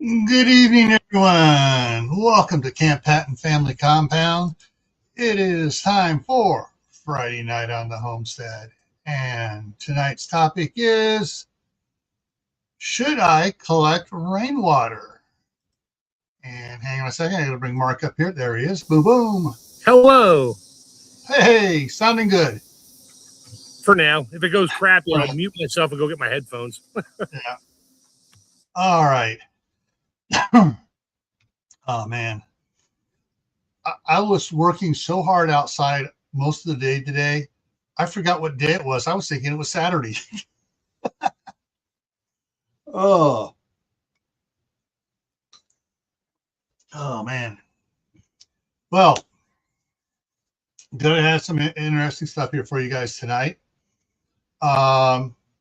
Good evening, everyone. Welcome to Camppatton Family Compound. It is time for Friday night on the Homestead. And tonight's topic is, should I collect rainwater? And hang on a second, I gotta bring Mark up here. There he is. Boom, boom. Hello. Hey, sounding good. For now. If it goes crappy, I'll mute myself and go get my headphones. Yeah. All right. Oh, man. I was working so hard outside most of the day today. I forgot what day it was. I was thinking it was Saturday. Oh man. Well, gonna have some interesting stuff here for you guys tonight,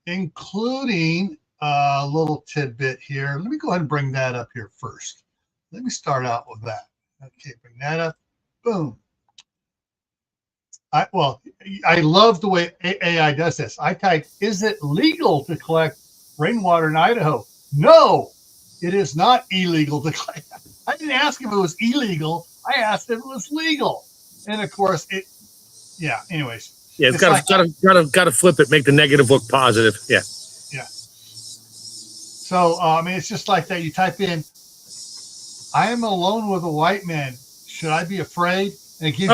including a little tidbit here. Let me go ahead and bring that up here first. Let me start out with that. Okay, bring that up. Boom. I love the way AI does this. I type, is it legal to collect rainwater in Idaho? No, it is not illegal to collect. I didn't ask if it was illegal. I asked if it was legal. And of course, anyways. Yeah, it's gotta flip it, make the negative look positive. Yeah. Yeah. So, it's just like that. You type in, I am alone with a white man. Should I be afraid? And it gives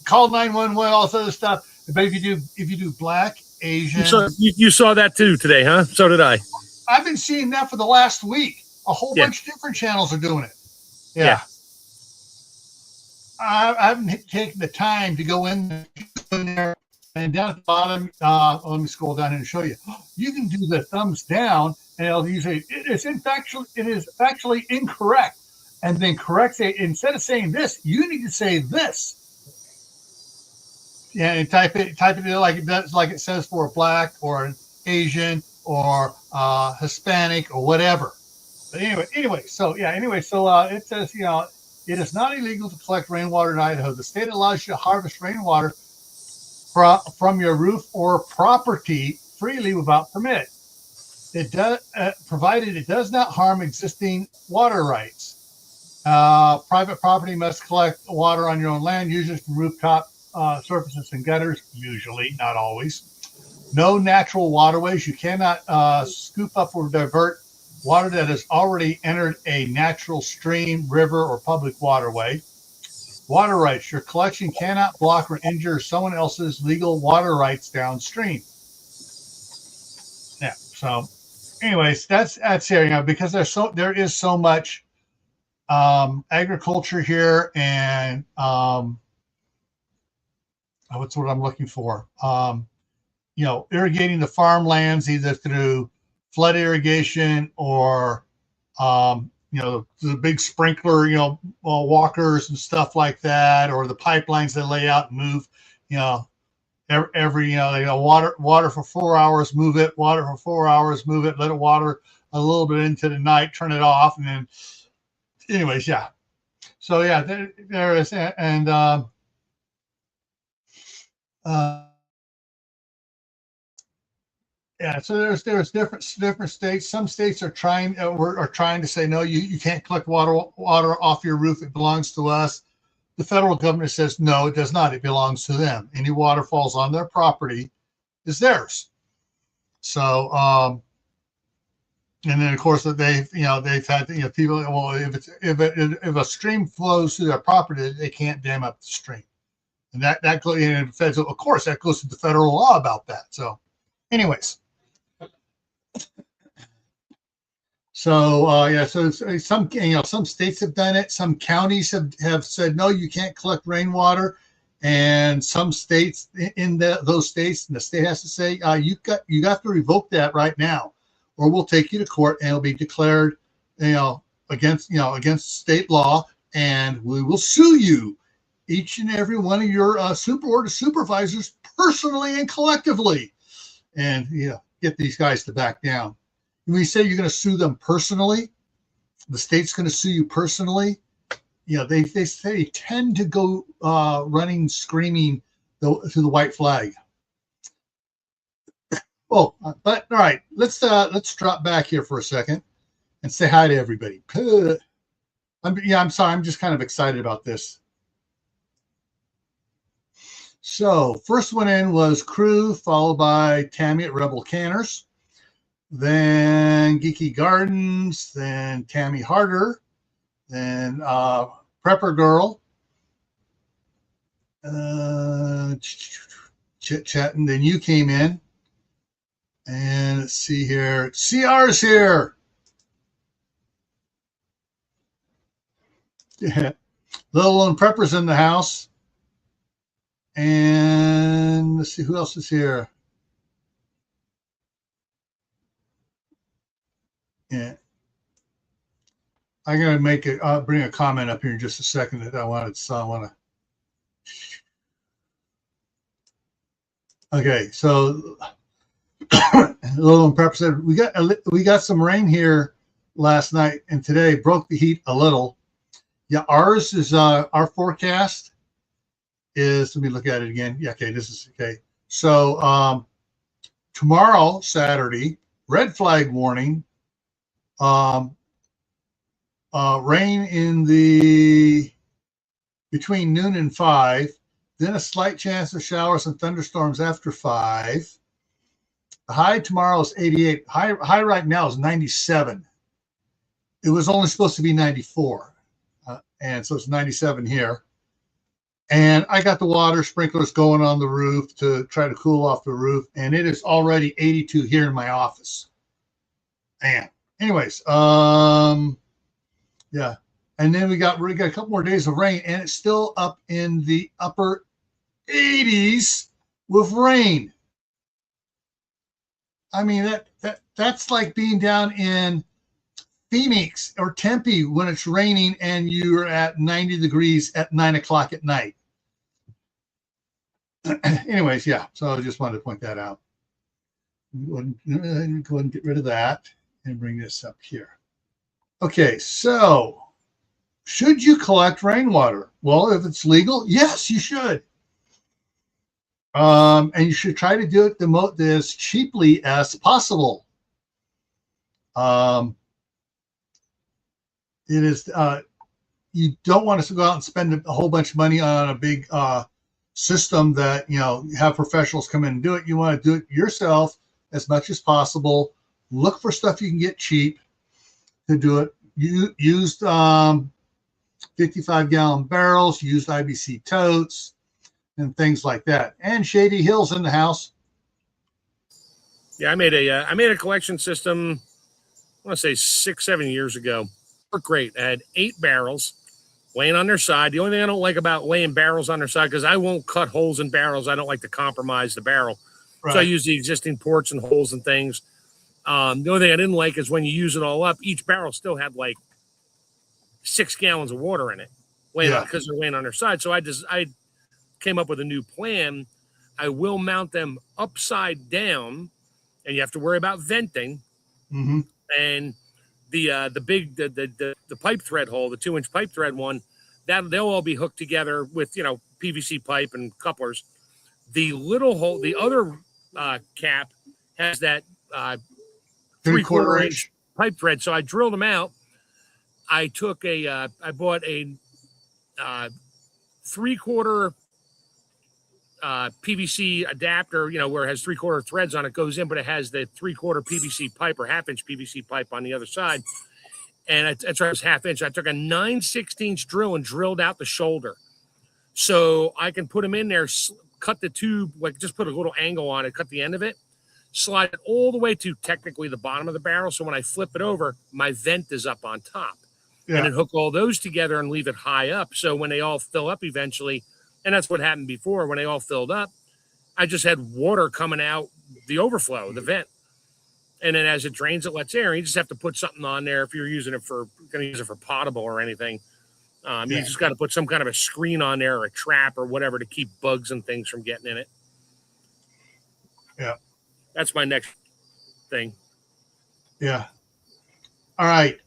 call 911, all this other stuff. But if you do black, Asian, you saw that too today, huh? So did I. I've been seeing that for the last week. A whole bunch of different channels are doing it. Yeah. I haven't taken the time to go in there, and down at the bottom, let me scroll down and show you. You can do the thumbs down, and it'll usually it is factually incorrect. And then correct it. Instead of saying this, you need to say this. Yeah, and type it like it says for a black or an Asian or Hispanic or whatever. But anyway, so it says, it is not illegal to collect rainwater in Idaho. The state allows you to harvest rainwater from your roof or property freely without permit. It does, provided it does not harm existing water rights. Private property must collect water on your own land, usually from rooftop surfaces and gutters, usually, not always. No natural waterways. You cannot scoop up or divert water that has already entered a natural stream, river, or public waterway. Water rights. Your collection cannot block or injure someone else's legal water rights downstream. Yeah. So, anyways, that's here, because there is so much agriculture here, and what's what I'm looking for? Irrigating the farmlands either through flood irrigation or the big sprinkler, walkers and stuff like that, or the pipelines that lay out and move, every water for 4 hours, move it, water for 4 hours, move it, let it water a little bit into the night, turn it off, and then anyways, yeah. So yeah, there is, and yeah. So there's different states. Some states are trying to say no, you can't collect water off your roof. It belongs to us. The federal government says no, it does not. It belongs to them. Any water falls on their property is theirs. So and then of course they've had people. Well, if a stream flows through their property, they can't dam up the stream, and that goes. And of course, that goes to the federal law about that. So, anyways, so so some states have done it. Some counties have said no, you can't collect rainwater, and some states those states, and the state has to say you got to revoke that right now, or we'll take you to court and it'll be declared, against state law, and we will sue you, each and every one of your board of supervisors, personally and collectively, and get these guys to back down. When you say you're going to sue them personally, the state's going to sue you personally. They tend to go running, screaming to the white flag. Oh, but all right, let's drop back here for a second. and say hi to everybody. I'm sorry. I'm just kind of excited about this. So first one in was Crew, followed by Tammy at Rebel Canners, then Geeky Gardens, then Tammy Harder, then Prepper Girl, chit-chatting. Then you came in. And let's see here. CR's here. Yeah. Little Lone Prepper's in the house. And let's see who else is here. Yeah. I'm gonna bring a comment up here in just a second that I wanted to. Okay, so Little Lone Prepper said we got some rain here last night and today, broke the heat a little. Yeah, ours is our forecast is, let me look at it again. Yeah, okay, this is okay. So tomorrow, Saturday, red flag warning. Rain in the between noon and 5, then a slight chance of showers and thunderstorms after 5. The high tomorrow is 88. High right now is 97. It was only supposed to be 94. And so it's 97 here. And I got the water sprinklers going on the roof to try to cool off the roof. And it is already 82 here in my office. And anyways, yeah. And then we got a couple more days of rain, and it's still up in the upper 80s with rain. I mean, that's like being down in Phoenix or Tempe when it's raining and you're at 90 degrees at 9 o'clock at night. Anyways, yeah. So I just wanted to point that out. Go ahead and get rid of that and bring this up here. Okay, so should you collect rainwater? Well, if it's legal, yes, you should. And you should try to do it as cheaply as possible. It is you don't want us to go out and spend a whole bunch of money on a big system that have professionals come in and do it. You want to do it yourself as much as possible. Look for stuff you can get cheap to do it. You used 55-gallon barrels, used IBC totes, and things like that. And Shady Hill's in the house. Yeah, I made a collection system, I want to say 6-7 years ago. Worked great. I had 8 barrels laying on their side. The only thing I don't like about laying barrels on their side, because I won't cut holes in barrels. I don't like to compromise the barrel. Right. So I use the existing ports and holes and things. The only thing I didn't like is when you use it all up, each barrel still had like 6 gallons of water in it, because they're laying on their side. So I came up with a new plan. I will mount them upside down, and you have to worry about venting. Mm-hmm. And the pipe thread hole, the 2-inch pipe thread one, that they'll all be hooked together with PVC pipe and couplers. The little hole, the other cap has that 3/4 inch pipe thread. So I drilled them out. I took I bought a 3/4 PVC adapter, where it has 3/4 threads on it, goes in, but it has the 3/4 PVC pipe or 1/2 inch PVC pipe on the other side. And that's right, it was 1/2 inch. I took a 9/16 drill and drilled out the shoulder. So I can put them in there, cut the tube, just put a little angle on it, cut the end of it, slide it all the way to technically the bottom of the barrel. So when I flip it over, my vent is up on top. Yeah. And then hook all those together and leave it high up. So when they all fill up eventually, and that's what happened before, when they all filled up, I just had water coming out the overflow, the vent. And then as it drains, it lets air. You just have to put something on there if you're going to use it for potable or anything. You just got to put some kind of a screen on there or a trap or whatever to keep bugs and things from getting in it. Yeah. That's my next thing. Yeah. All right.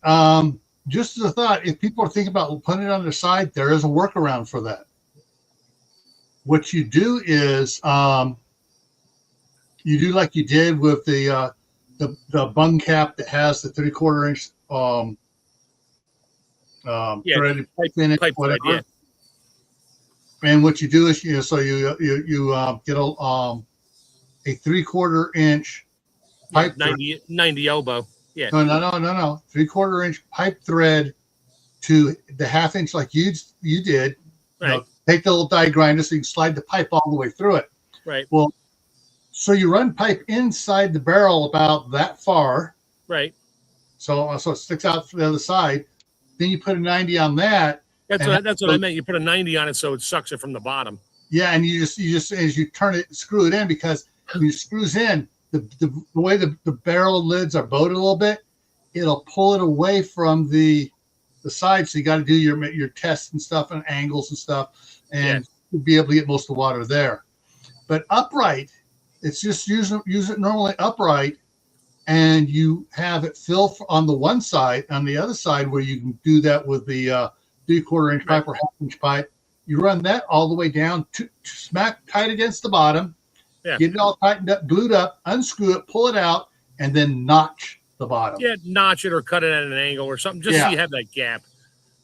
Just as a thought, if people are thinking about putting it on their side, there is a workaround for that. What you do is you do like you did with the bung cap that has the 3/4 inch Yeah, threaded pipe, in it, pipe thread, whatever. yeah. And what you do is you get a 3/4 inch Yeah, pipe thread. 90 elbow. Yeah. No. 3/4 inch pipe thread to the 1/2 inch like you did. Right. Take the little die grinder so you can slide the pipe all the way through it. Right. Well, so you run pipe inside the barrel about that far. Right. So it sticks out from the other side. Then you put a 90 on that. That's what I meant. You put a 90 on it so it sucks it from the bottom. Yeah, and you just as you turn it, screw it in, because when you screws in, the way the barrel lids are bowed a little bit, it'll pull it away from the side. So you got to do your tests and stuff and angles and stuff, and you'll be able to get most of the water there. But upright, it's just use it normally upright, and you have it fill on the one side. On the other side, where you can do that with the 3/4 inch pipe or 1/2 inch pipe, you run that all the way down to smack tight against the bottom. Yeah. Get it all tightened up, glued up, unscrew it, pull it out, and then notch the bottom. Yeah, notch it or cut it at an angle or something, just so you have that gap.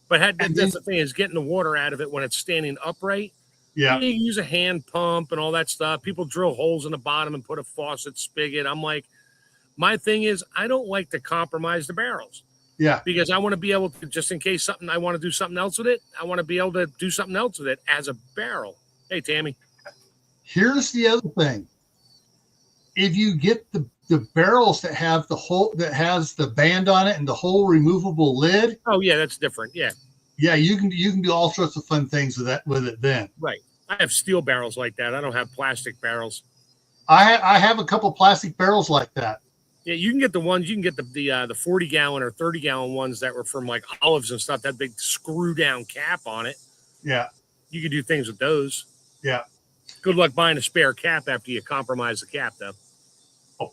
But that's the thing, is getting the water out of it when it's standing upright. Yeah. You use a hand pump and all that stuff. People drill holes in the bottom and put a faucet spigot. I'm like, my thing is, I don't like to compromise the barrels. Yeah. Because I want to be able to, just in case I want to do something else with it, I want to be able to do something else with it as a barrel. Hey, Tammy. Here's the other thing. If you get the barrels that have that has the band on it and the whole removable lid. Oh yeah, that's different. Yeah. Yeah, you can do all sorts of fun things with it then. Right. I have steel barrels like that. I don't have plastic barrels. I have a couple plastic barrels like that. Yeah, you can get the ones. You can get the 40-gallon or 30-gallon ones that were from like olives and stuff. That big screw down cap on it. Yeah. You can do things with those. Yeah. Good luck buying a spare cap after you compromise the cap, though. Oh.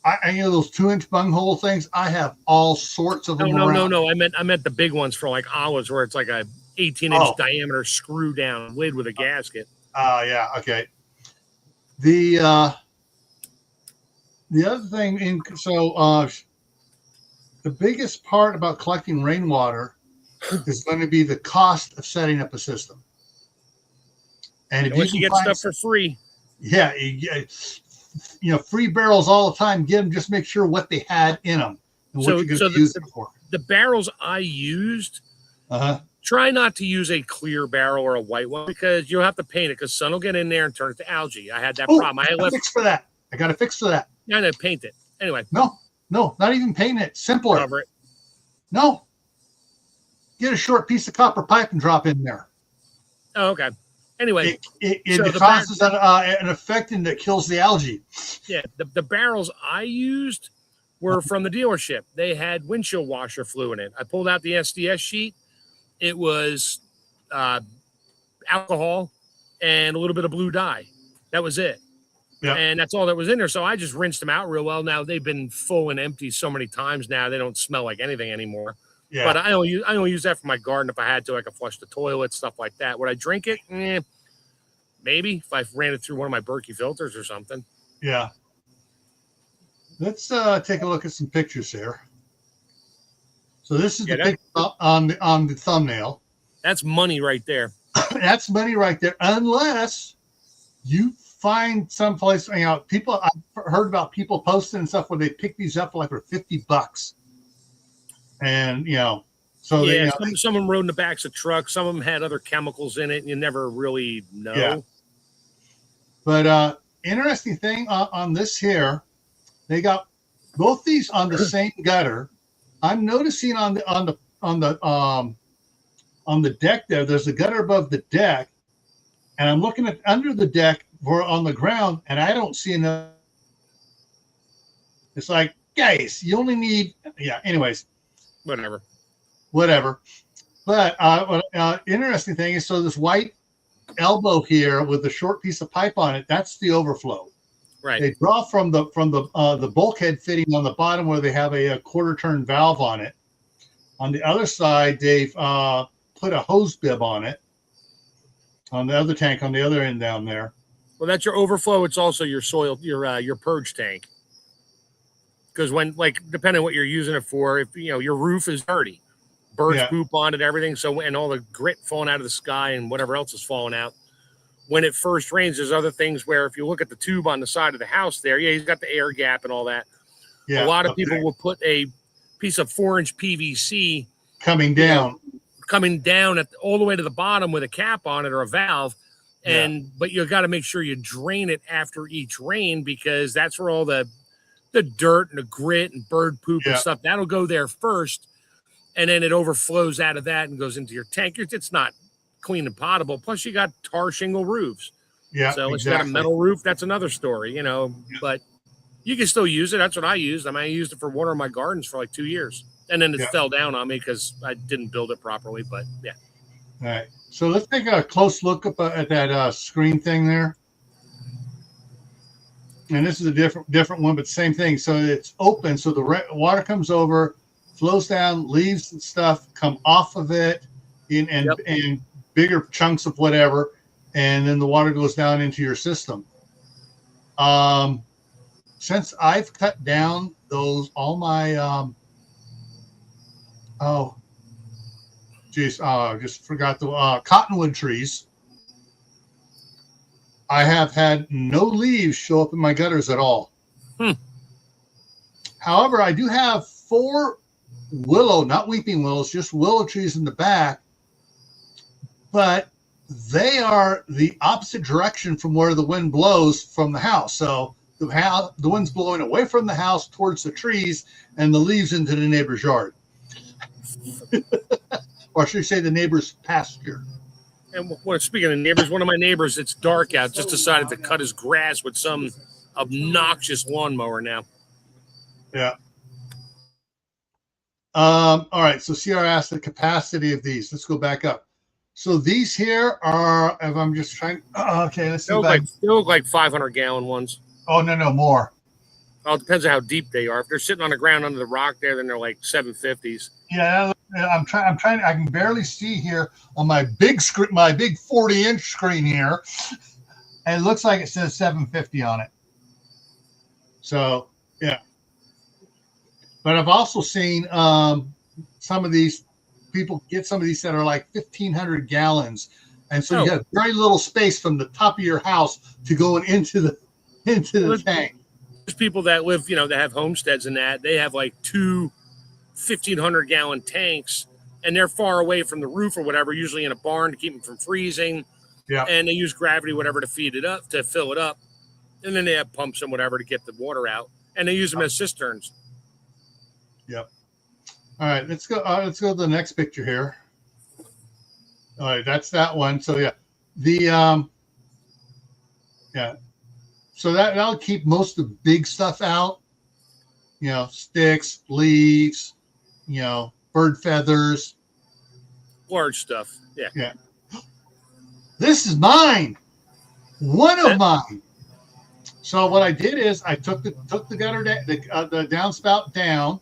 I those 2-inch bunghole things. I have all sorts of them. No. I meant the big ones for like olives, where it's like a 18-inch diameter screw down lid with a gasket. Yeah. Okay. The other thing the biggest part about collecting rainwater is going to be the cost of setting up a system. And if you get stuff for free, free barrels all the time. Get them. Just make sure what they had in them and what you're going to use them for. The barrels I used, try not to use a clear barrel or a white one, because you'll have to paint it, because sun will get in there and turn it to algae. I had that problem. I got a fix for that. Yeah, I know, paint it. Anyway. No, not even paint it. Simpler. Cover it. No. Get a short piece of copper pipe and drop in there. Oh, okay. Anyway, it causes an effectant that kills the algae. Yeah, the barrels I used were from the dealership. They had windshield washer fluid in it. I pulled out the SDS sheet. It was alcohol and a little bit of blue dye. That was it. Yeah. And that's all that was in there. So I just rinsed them out real well. Now they've been full and empty so many times now, they don't smell like anything anymore. Yeah. But I only use that for my garden. If I had to, I could flush the toilet, stuff like that. Would I drink it? Maybe if I ran it through one of my Berkey filters or something. Yeah. Let's take a look at some pictures here. So this is the picture on the thumbnail. That's money right there. That's money right there. Unless you find someplace, people, I've heard about people posting and stuff where they pick these up for $50. And, so some of them rode in the backs of trucks. Some of them had other chemicals in it, and you never really know. Yeah. But interesting thing on this here, they got both these on the same gutter. I'm noticing on the deck there's a gutter above the deck, and I'm looking at under the deck on the ground, and I don't see enough. It's like, guys, you only need anyways. Whatever. But interesting thing is, so this white elbow here with the short piece of pipe on it, that's the overflow. Right. They draw from the bulkhead fitting on the bottom where they have a quarter turn valve on it. On the other side, they've put a hose bib on it. On the other tank, on the other end down there. Well, that's your overflow. It's also your soil, your purge tank. because when, like, depending on what you're using it for, if your roof is dirty, birds poop on it, everything. So, and all the grit falling out of the sky and whatever else is falling out. When it first rains, there's other things where if you look at the tube on the side of the house there, he's got the air gap and all that. A lot of people will put a piece of 4-inch PVC coming down all the way to the bottom with a cap on it or a valve. But you got to make sure you drain it after each rain, because that's where all the dirt and the grit and bird poop and stuff, that'll go there first. And then it overflows out of that and goes into your tank. It's not clean and potable. Plus, you got tar shingle roofs. Yeah. So it's got a metal roof. That's another story, but you can still use it. That's what I used. I mean, I used it for watering my gardens for like 2 years. And then it fell down on me because I didn't build it properly. But yeah. All right. So let's take a close look up at that screen thing there. And this is a different one, but same thing. So it's open. So the water comes over, flows down, leaves and stuff come off of it in bigger chunks of whatever, and then the water goes down into your system. Since I've cut down all my just forgot the cottonwood trees, I have had no leaves show up in my gutters at all. However, I do have 4 willow, not weeping willows, just willow trees in the back, but they are the opposite direction from where the wind blows from the house. So the wind's blowing away from the house towards the trees, and the leaves into the neighbor's yard. Or should I say the neighbor's pasture. And speaking of neighbors, one of my neighbors, it's dark out, just decided to cut his grass with some obnoxious lawnmower now. Yeah. All right. So CR asked the capacity of these. Let's go back up. So these here are, if I'm just trying, okay, let's see. They look like 500-gallon ones. Oh, no, more. Well, it depends on how deep they are. If they're sitting on the ground under the rock there, then they're like 750s. Yeah, I'm trying. I can barely see here on my big screen, my big 40-inch screen here. And it looks like it says 750 on it. So, yeah. But I've also seen some of these people get some of these that are like 1,500 gallons. And so you have very little space from the top of your house to go into the tank. There's people that live, that have homesteads and that. They have like 2 1,500-gallon tanks, and they're far away from the roof or whatever, usually in a barn to keep them from freezing. Yeah. And they use gravity, whatever, to feed it up, to fill it up. And then they have pumps and whatever to get the water out. And they use them as cisterns. Yep. All right, let's go to the next picture here. All right, that's that one. So so that'll keep most of the big stuff out. Sticks, leaves, bird feathers. Large stuff. Yeah. Yeah. This is mine. One of mine. So what I did is I took the gutter, the downspout down,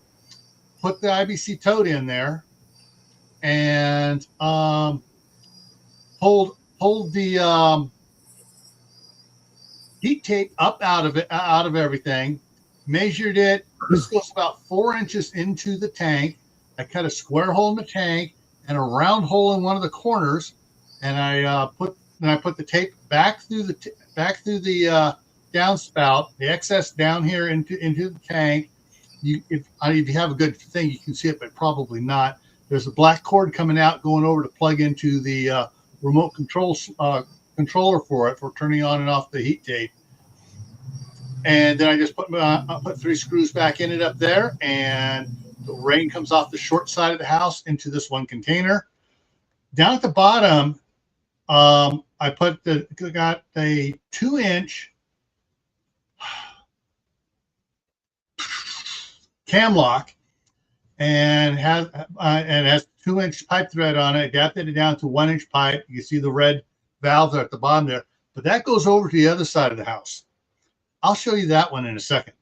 put the IBC toad in there, and pulled the heat tape up out of everything, measured it. This goes about 4 inches into the tank. I cut a square hole in the tank and a round hole in one of the corners, and I put the tape back through the downspout, the excess down here into the tank. If you have a good thing, you can see it, but probably not. There's a black cord coming out, going over to plug into the remote controller for turning on and off the heat tape. And then I just put 3 screws back in it up there, and the rain comes off the short side of the house into this one container. Down at the bottom, I got a 2-inch cam lock, and has 2-inch pipe thread on it. Adapted it down to 1-inch pipe. You can see the red valve there at the bottom there, but that goes over to the other side of the house. I'll show you that one in a second.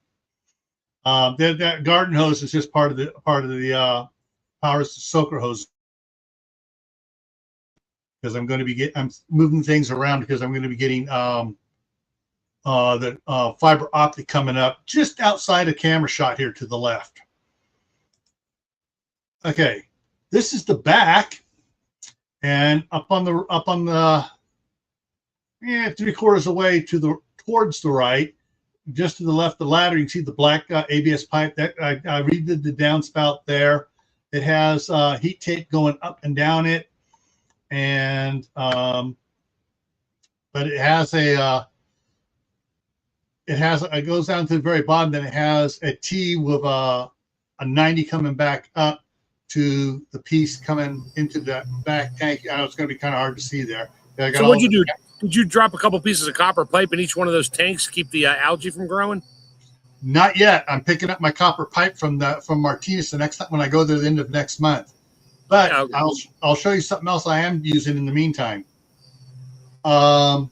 That garden hose is just part of the power soaker hose, because I'm moving things around because I'm going to be getting the fiber optic coming up just outside of camera shot here to the left. Okay, this is the back, and up on the 3/4 away towards the right, just to the left of the ladder, you can see the black ABS pipe. That I redid the downspout there. It has heat tape going up and down it, and but it has it goes down to the very bottom. Then it has a T with a 90 coming back up to the piece coming into the back tank. I know it's going to be kind of hard to see there. So what'd you do? Did you drop a couple pieces of copper pipe in each one of those tanks to keep the algae from growing? Not yet. I'm picking up my copper pipe from Martinez the next time when I go there the end of next month. But yeah, okay. I'll show you something else I am using in the meantime. So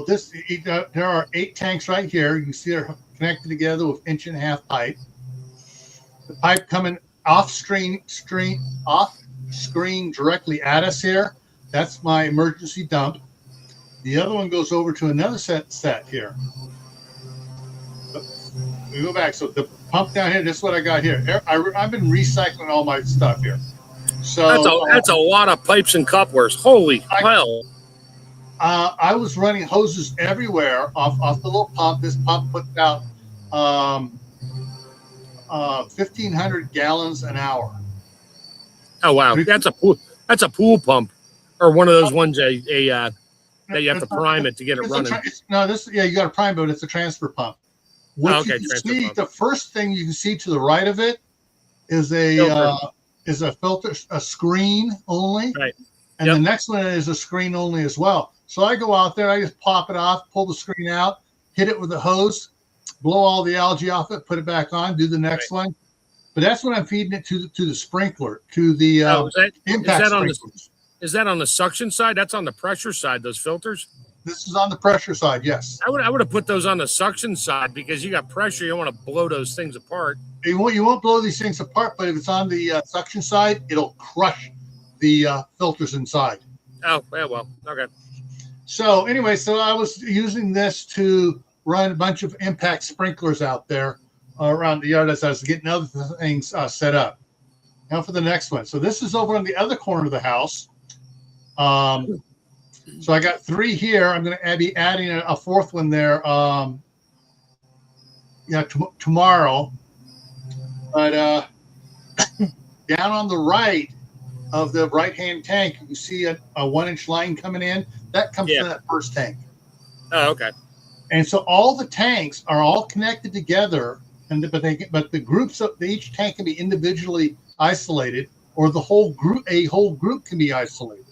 there are 8 tanks right here. You can see they're connected together with 1.5-inch pipe. The pipe coming off screen directly at us here. That's my emergency dump. The other one goes over to another set here. We go back. So the pump down here, this is what I got here. I've been recycling all my stuff here. So that's a lot of pipes and couplers. Holy hell. I was running hoses everywhere off the little pump. This pump puts out 1,500 gallons an hour. Oh wow, that's a pool pump, or one of those ones that you have to prime it to get it running. You got to prime it, but it's a transfer pump. What you can see, the first thing you can see to the right of it is a filter, a screen only, right? And the next one is a screen only as well. So I go out there, I just pop it off, pull the screen out, hit it with a hose, blow all the algae off it, put it back on, do the next one. But that's when I'm feeding it to the sprinkler, to the impact sprinklers. Is that on the suction side? That's on the pressure side, those filters? This is on the pressure side, yes. I would have put those on the suction side because you got pressure. You don't want to blow those things apart. You won't blow these things apart, but if it's on the suction side, it'll crush the filters inside. Oh, yeah, well, okay. So anyway, I was using this to run a bunch of impact sprinklers out there around the yard as I was getting other things set up. Now for the next one. So this is over on the other corner of the house. So I got 3 here. I'm going to be adding a 4th one there. Tomorrow. But down on the right of the right-hand tank, you see a 1-inch line coming in. That comes from that first tank. Oh, okay. And so all the tanks are all connected together, but the groups of each tank can be individually isolated, or a whole group can be isolated.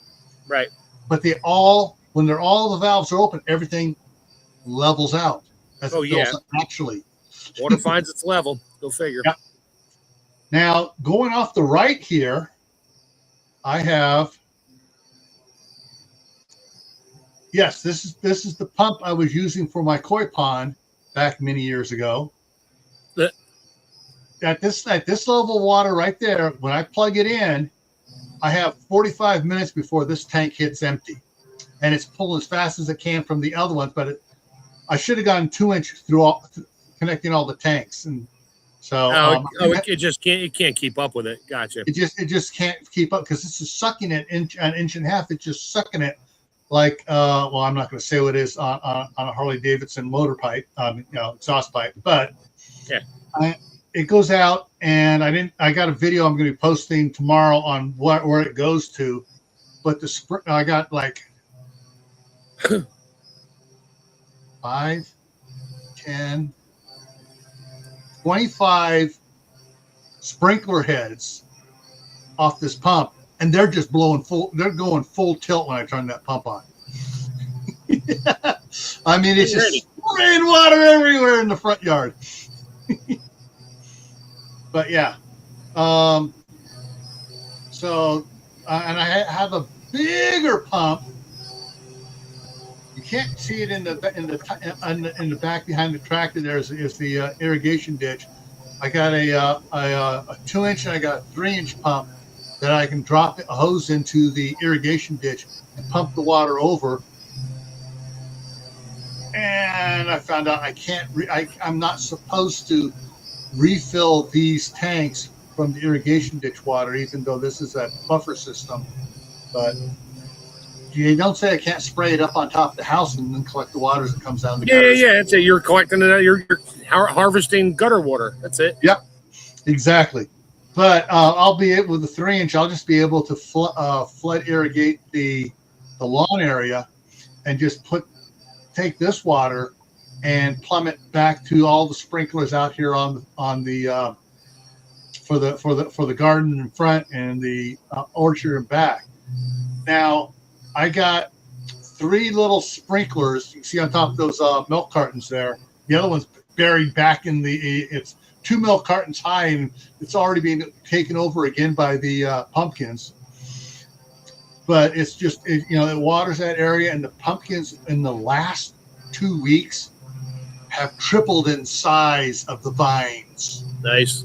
Right. But when all the valves are open, everything levels out. Actually. Water finds its level. Go figure. Yeah. Now, going off the right here, I have, this is the pump I was using for my koi pond back many years ago. At this level of water right there, when I plug it in, I have 45 minutes before this tank hits empty, and it's pulling as fast as it can from the other ones. But I should have gone 2-inch connecting all the tanks, and so it can't keep up with it. Gotcha. It just can't keep up because this is sucking it an inch and a half. It's just sucking it like I'm not going to say what it is on a Harley Davidson motor pipe, exhaust pipe, but it goes out, and I got a video I'm going to be posting tomorrow on where it goes to, but I got like 5, 10, 25 sprinkler heads off this pump, and they're just going full tilt when I turn that pump on. I mean, it's just spraying water everywhere in the front yard. But yeah, and I have a bigger pump. You can't see it in the back behind the tractor. Is the irrigation ditch. I got a 2-inch and I got a 3-inch pump that I can drop a hose into the irrigation ditch and pump the water over. I found out I can't. I'm not supposed to refill these tanks from the irrigation ditch water, even though this is a buffer system. But you don't say I can't spray it up on top of the house and then collect the water as it comes out of the gutters. Yeah. That's it. You're collecting it. You're harvesting gutter water. That's it. Yep, exactly. But I'll be able with the 3-inch. I'll just be able to flood irrigate the lawn area, and just take this water and plumb it back to all the sprinklers out here on the for the garden in front and the orchard in back. Now I got 3 little sprinklers. You can see on top of those milk cartons there. The other one's buried back in it's 2 milk cartons high, and it's already being taken over again by the pumpkins. But it's just, it waters that area, and the pumpkins in the last 2 weeks have tripled in size of the vines. Nice.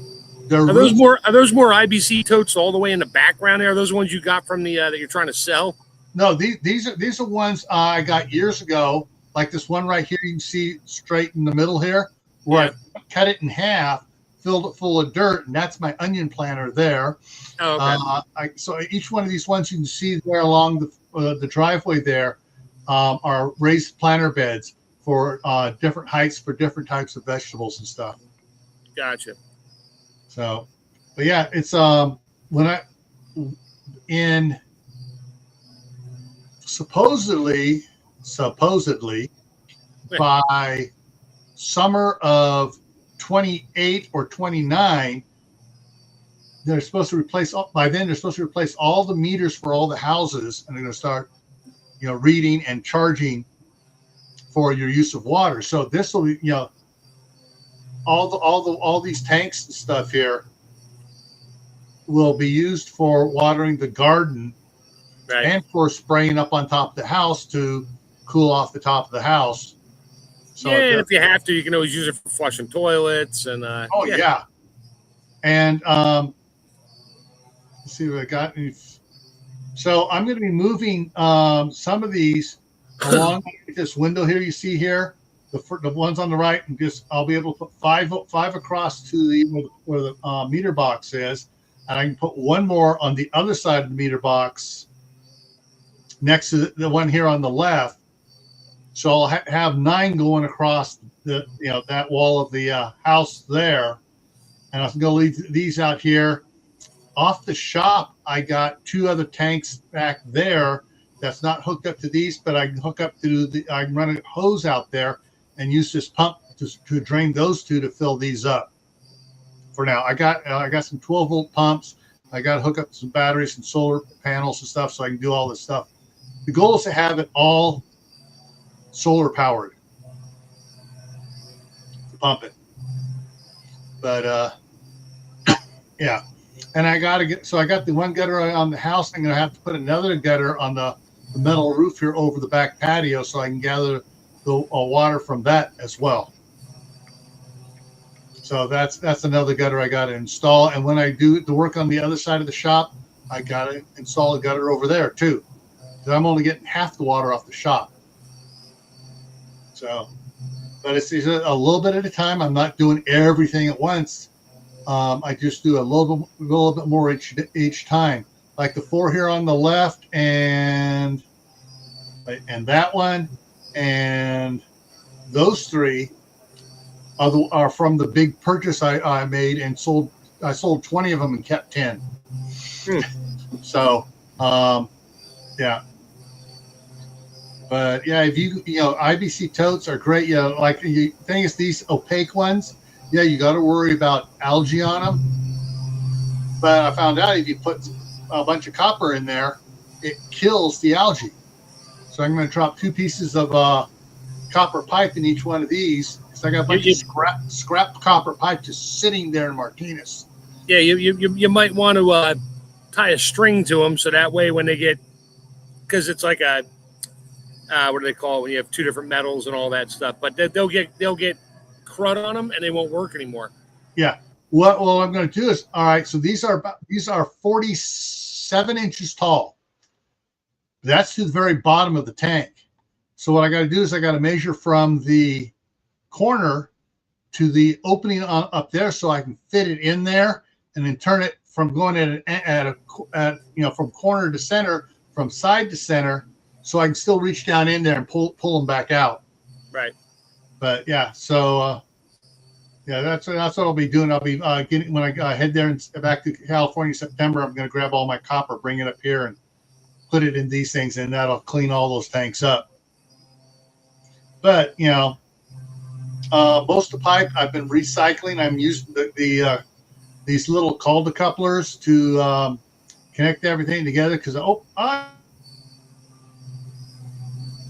Are those more IBC totes all the way in the background there? Are those ones you got from the that you're trying to sell? No, these are ones I got years ago. Like this one right here, you can see straight in the middle here, where I cut it in half, filled it full of dirt, and that's my onion planter there. Oh, okay. So each one of these ones you can see there along the driveway there are raised planter beds for different heights for different types of vegetables and stuff. Gotcha. So, but yeah, it's supposedly by summer of 28 or 29, they're supposed to replace all the meters for all the houses, and they're going to start reading and charging for your use of water. So this will be all these tanks and stuff here will be used for watering the garden, right, and for spraying up on top of the house to cool off the top of the house. So if you have to, you can always use it for flushing toilets and yeah. And let's see what I got. So I'm going to be moving some of these along this window here you see here, the ones on the right, and I'll be able to put five across to where the meter box is, and I can put one more on the other side of the meter box next to the one here on the left. So I'll have 9 going across that wall of the house there, and I'm going to leave these out here. Off the shop, I got 2 other tanks back there that's not hooked up to these, but I can hook up to I can run a hose out there and use this pump to drain those 2 to fill these up. For now, I got some 12-volt pumps. I got to hook up some batteries and solar panels and stuff so I can do all this stuff. The goal is to have it all solar powered to pump it. But yeah. And I got the one gutter on the house. I'm going to have to put another gutter on the metal roof here over the back patio so I can gather the water from that as well. So that's another gutter I got to install. And when I do the work on the other side of the shop, I got to install a gutter over there too. Because I'm only getting half the water off the shop. So, but it's a little bit at a time. I'm not doing everything at once. I just do a little bit more each time. Like the 4 here on the left, and that one, and those 3 are from the big purchase I made and sold. I sold 20 of them and kept 10. So, yeah. But yeah, if IBC totes are great. Like the thing is, these opaque ones, you got to worry about algae on them. But I found out if you put a bunch of copper in there, it kills the algae. So I'm going to drop 2 pieces of copper pipe in each one of these. So I got a bunch of scrap copper pipe just sitting there in Martinez. Yeah, you might want to tie a string to them so that way when they get, because it's like a what do they call it when you have 2 different metals and all that stuff, but they'll get crud on them and they won't work anymore. Yeah. What I'm going to do is, all right, so these are 47 inches tall. That's to the very bottom of the tank. So what I got to do is I got to measure from the corner to the opening up there, so I can fit it in there, and then turn it from going from corner to center, from side to center, so I can still reach down in there and pull them back out. Right. But yeah, so that's what I'll be doing. I'll be getting when I head there and back to California in September. I'm going to grab all my copper, bring it up here, and put it in these things, and that'll clean all those tanks up. But most of the pipe I've been recycling. I'm using these little Calda couplers to connect everything together. Because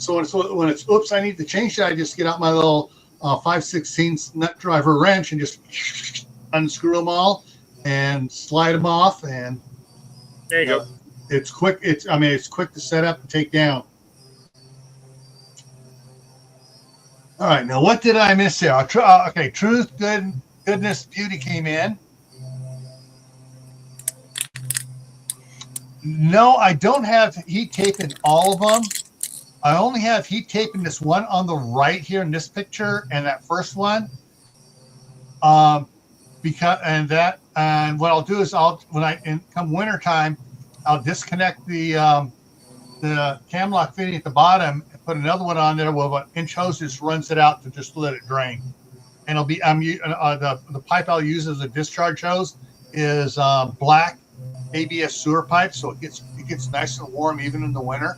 when it's oops, I need to change that. I just get out my little 5/16 nut driver wrench and just unscrew them all and slide them off. And there you go. It's quick. It's quick to set up and take down. All right, now what did I miss here? Okay, Truth, Goodness, Beauty came in. No, I don't have heat tape in all of them. I only have heat tape in this one on the right here in this picture and that first one. And what I'll do is come winter time, I'll disconnect the cam lock fitting at the bottom and put another one on there with an inch hose just runs it out to just let it drain. And it'll be the pipe I'll use as a discharge hose is black ABS sewer pipe, so it gets nice and warm even in the winter.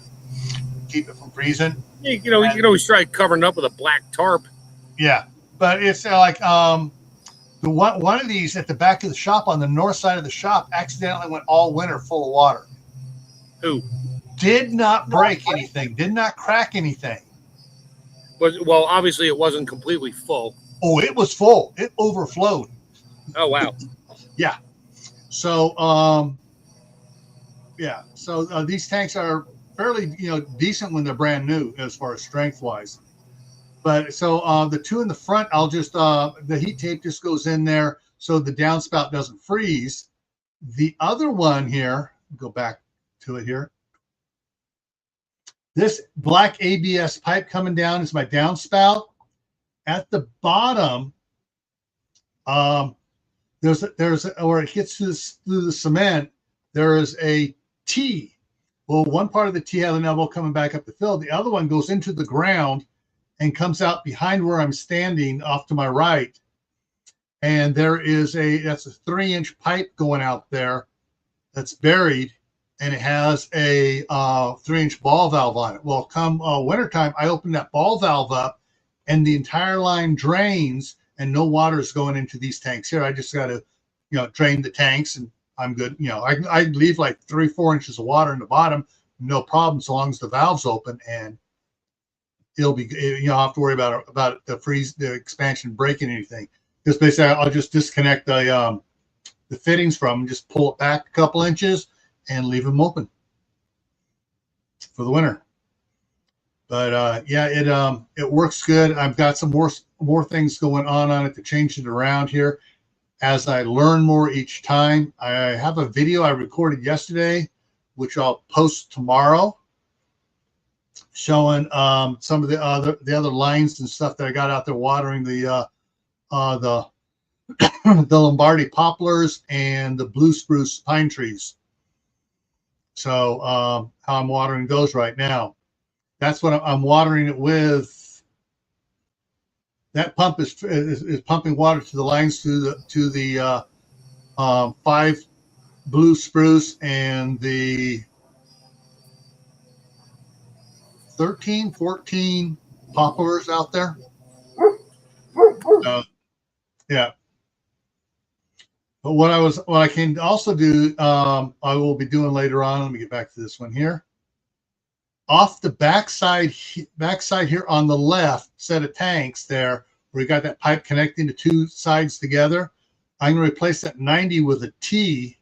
Keep it from freezing. You can always try covering up with a black tarp. Yeah, but it's like the one of these at the back of the shop on the north side of the shop accidentally went all winter full of water. Who? Did not break anything. Did not crack anything. Well, obviously it wasn't completely full. Oh, it was full. It overflowed. Oh wow. Yeah. So So these tanks are fairly decent when they're brand new as far as strength wise. But so the two in the front, I'll just the heat tape just goes in there so the downspout doesn't freeze. The other one here, go back to it here. This black ABS pipe coming down is my downspout. At the bottom, there's where it gets through the cement, there is a T. Well, one part of the T has an elbow coming back up the fill. The other one goes into the ground and comes out behind where I'm standing off to my right. And that's a 3-inch pipe going out there that's buried, and it has a 3-inch ball valve on it. Well, come wintertime, I open that ball valve up and the entire line drains and no water is going into these tanks here. I just got to, drain the tanks and I'm good. I leave like 3-4 inches of water in the bottom, no problem, so long as the valve's open, and it'll be, you don't have to worry about the expansion breaking anything. Just basically, I'll just disconnect the fittings from them, just pull it back a couple inches and leave them open for the winter. But it works good. I've got some more things going on it to change it around here as I learn more each time. I have a video I recorded yesterday, which I'll post tomorrow, showing some of the other lines and stuff that I got out there watering the Lombardy poplars and the blue spruce pine trees. So how I'm watering those right now. That's what I'm watering it with. That pump is pumping water to the lines to the 5 blue spruce and the 13, 14 poplars out there. Yeah. But what I can also do, I will be doing later on. Let me get back to this one here. Off the backside here on the left set of tanks there, where you got that pipe connecting the two sides together, I'm going to replace that 90 with a T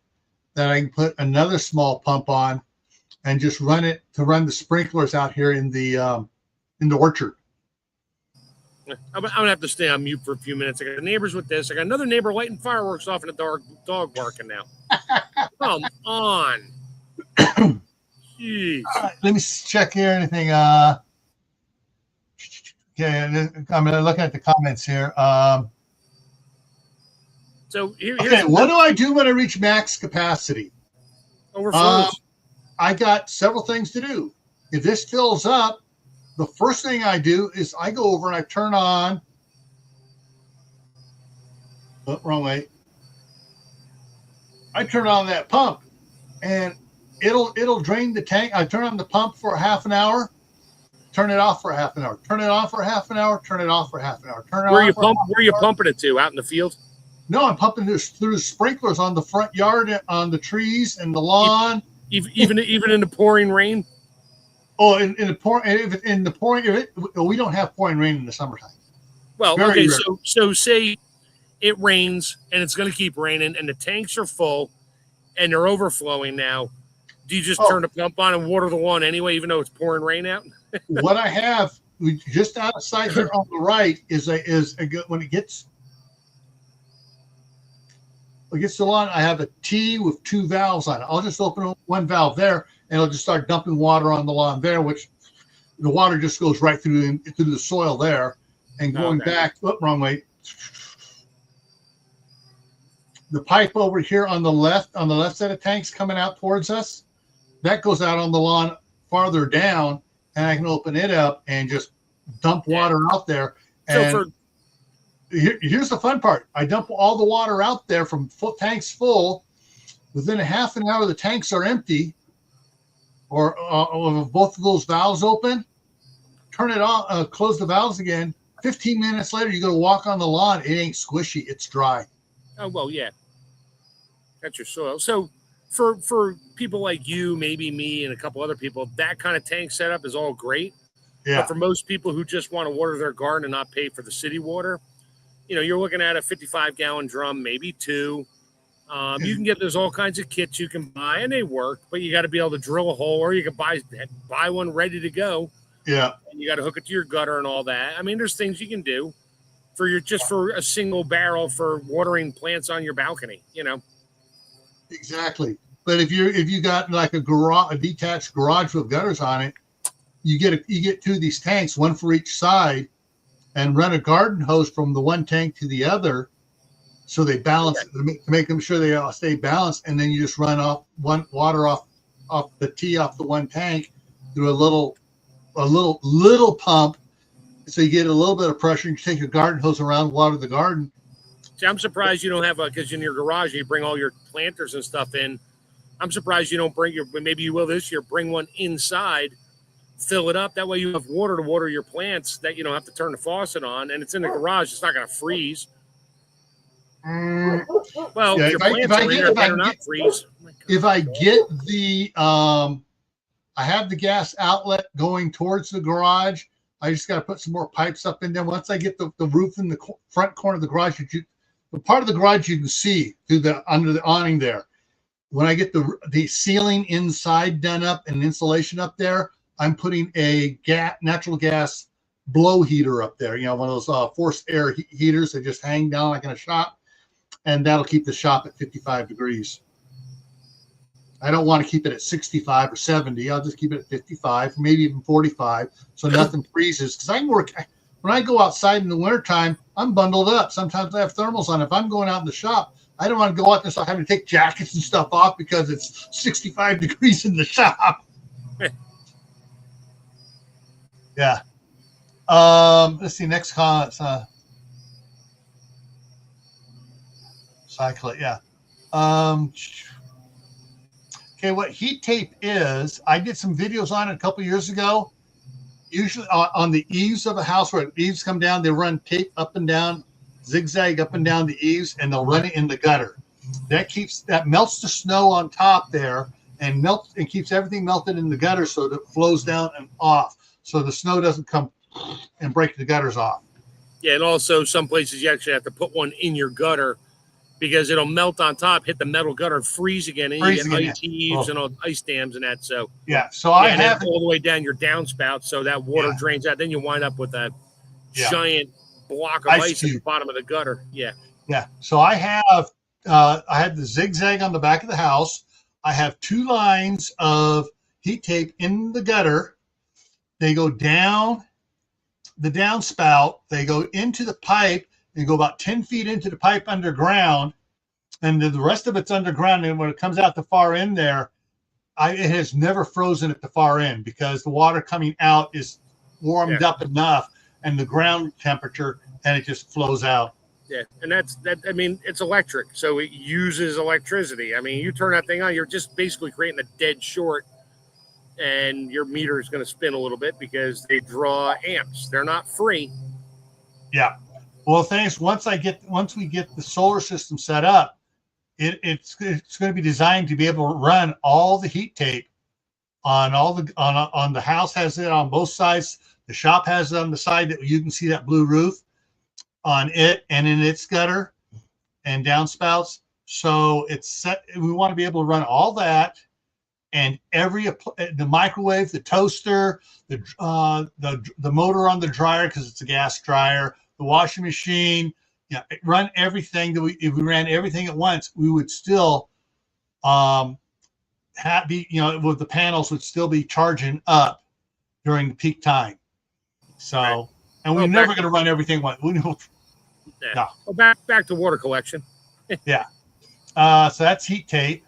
that I can put another small pump on and just run it to run the sprinklers out here in the orchard. I'm gonna have to stay on mute for a few minutes. I got neighbors with this. I got another neighbor lighting fireworks off and a dog barking now. Come on. Jeez. Let me check here. Anything? Okay, and I'm looking at the comments here. So here's Okay, what do I do when I reach max capacity? overflows. I got several things to do. If this fills up, the first thing I do is I go over and I turn on. Oh, wrong way. I turn on that pump, and it'll drain the tank. I turn on the pump for a half an hour, turn it off for a half an hour, turn it on for a half an hour, turn it off for a half an hour. Turn it Where on you for pump? Where you pumping it to? Out in the field? No, I'm pumping this through sprinklers on the front yard, on the trees and the lawn. Even in the pouring rain. Oh, in the pouring, we don't have pouring rain in the summertime. Well, Very okay, rare. so say it rains and it's going to keep raining and the tanks are full and they're overflowing now. Do you just turn the pump on and water the lawn anyway, even though it's pouring rain out? What I have just outside here on the right is when it gets the lawn, I have a T with 2 valves on it. I'll just open one valve there, and it'll just start dumping water on the lawn there, which the water just goes right through the soil there, and going back. Oh, wrong way. The pipe over here on the left side of tanks coming out towards us, that goes out on the lawn farther down, and I can open it up and just dump water out there. And here's the fun part. I dump all the water out there from tanks full. Within a half an hour, the tanks are empty, or both of those valves open. Turn it on, close the valves again. 15 minutes later, you go to walk on the lawn. It ain't squishy. It's dry. Oh, well, yeah. That's your soil. So for people like you, maybe me and a couple other people, that kind of tank setup is all great. Yeah. But for most people who just want to water their garden and not pay for the city water, you're looking at a 55-gallon drum, maybe 2. There's all kinds of kits you can buy, and they work, but you got to be able to drill a hole, or you can buy one ready to go. Yeah. And you got to hook it to your gutter and all that. I mean, there's things you can do for a single barrel for watering plants on your balcony, Exactly. But if you got like a detached garage with gutters on it, you get 2 of these tanks, one for each side, and run a garden hose from the one tank to the other, so they balance to make them sure they all stay balanced, and then you just run water off the tee off the one tank through a little pump, so you get a little bit of pressure. And you take your garden hose around, water the garden. See, I'm surprised you don't have because in your garage you bring all your planters and stuff in. I'm surprised you don't maybe you will this year, bring one inside, fill it up. That way you have water to water your plants that you don't have to turn the faucet on, and it's in the garage. It's not going to freeze. Well, your plants are in there, better not freeze. If I get I have the gas outlet going towards the garage. I just got to put some more pipes up in there. Once I get the roof in the front corner of the garage, the part of the garage you can see under the awning there. When I get the ceiling inside done up and insulation up there, I'm putting a natural gas blow heater up there. One of those forced air heaters that just hang down like in a shop, and that'll keep the shop at 55 degrees. I don't want to keep it at 65 or 70. I'll just keep it at 55, maybe even 45, so nothing freezes. Because I can work when I go outside in the wintertime, I'm bundled up. Sometimes I have thermals on. If I'm going out in the shop, I don't want to go out there and start having to take jackets and stuff off because it's 65 degrees in the shop. Yeah. Let's see. Next comments. Cycle it. Yeah. Okay, what heat tape is, I did some videos on it a couple years ago. Usually on the eaves of a house where eaves come down, they run tape up and down, zigzag up and down the eaves, and they'll run it in the gutter. That melts the snow on top there and keeps everything melted in the gutter so that it flows down and off, so the snow doesn't come and break the gutters off. Yeah, and also some places you actually have to put one in your gutter because it'll melt on top, hit the metal gutter, and freeze again, and you get ice eaves and all ice dams and that. So I have all the way down your downspout, so that water drains out. Then you wind up with a giant block of ice at the bottom of the gutter. Yeah. So I have the zigzag on the back of the house. I have 2 lines of heat tape in the gutter. They go down the downspout. They go into the pipe and go about 10 feet into the pipe underground, and the rest of it's underground. And when it comes out the far end there, it has never frozen at the far end because the water coming out is warmed up enough and the ground temperature, and it just flows out. Yeah, and that. I mean, it's electric, so it uses electricity. I mean, you turn that thing on, you're just basically creating a dead short, and your meter is going to spin a little bit because they draw amps. They're not free. Yeah. Well, thanks. Once we get the solar system set up, it's going to be designed to be able to run all the heat tape on on the house has it on both sides. The shop has it on the side that you can see that blue roof on it and in its gutter and downspouts. So it's set. We want to be able to run all that, and the microwave, the toaster, the motor on the dryer because it's a gas dryer, the washing machine. Yeah, run everything if we ran everything at once, we would still with the panels would still be charging up during the peak time. So, right. And we're never going to run everything once. No. Well, back to water collection. Yeah. So that's heat tape.